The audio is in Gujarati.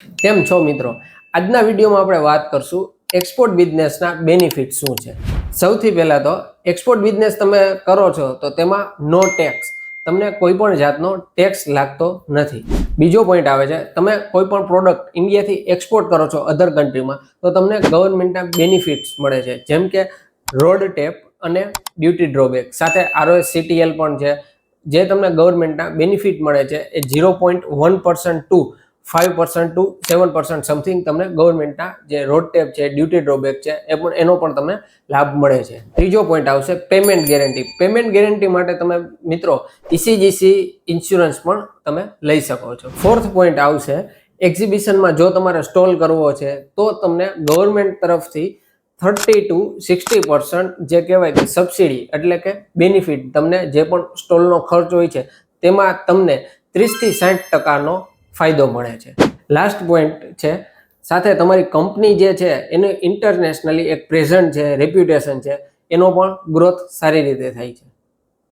કેમ છો મિત્રો? આજના વિડીયોમાં આપણે વાત કરશું એક્સપોર્ટ બિઝનેસના બેનિફિટ શું છે. સૌથી પહેલાં તો એક્સપોર્ટ બિઝનેસ તમે કરો છો તો તેમાં નો ટેક્સ, તમને કોઈ પણ જાતનો ટેક્સ લાગતો નથી. બીજો પોઈન્ટ આવે છે, તમે કોઈ પણ પ્રોડક્ટ ઇન્ડિયાથી એક્સપોર્ટ કરો છો અધર કન્ટ્રીમાં તો તમને ગવર્મેન્ટના બેનિફિટ્સ મળે છે, જેમ કે રોડ ટેપ અને ડ્યુટી ડ્રોબેક સાથે ROSCTL પણ છે, જે તમને ગવર્મેન્ટના બેનિફિટ મળે છે. એ 0.1% ટુ 5% ટુ 7% સમથિંગ તમને ગવર્મેન્ટના જે રોડ ટેપ છે, ડ્યુટી ડ્રોબેક છે, એનો પણ તમને લાભ મળે છે. ત્રીજો પોઈન્ટ આવશે પેમેન્ટ ગેરંટી. પેમેન્ટ ગેરંટી માટે તમે મિત્રો ECGC ઇન્સ્યોરન્સ પણ તમે લઈ શકો છો. ફોર્થ પોઈન્ટ આવશે એક્ઝિબિશનમાં જો તમારે સ્ટોલ કરવો છે તો તમને ગવર્મેન્ટ તરફથી 30 ટુ 60% જે કહેવાય કે સબસિડી એટલે કે બેનિફિટ, તમને જે પણ સ્ટોલનો ખર્ચ હોય છે તેમાં તમને 30 થી 60% ફાયદો મળે છે. લાસ્ટ પોઈન્ટ છે, સાથે તમારી કંપની જે છે એનું ઇન્ટરનેશનલી એક પ્રેઝન્ટ છે, રેપ્યુટેશન છે, એનો પણ ગ્રોથ સારી રીતે થાય છે.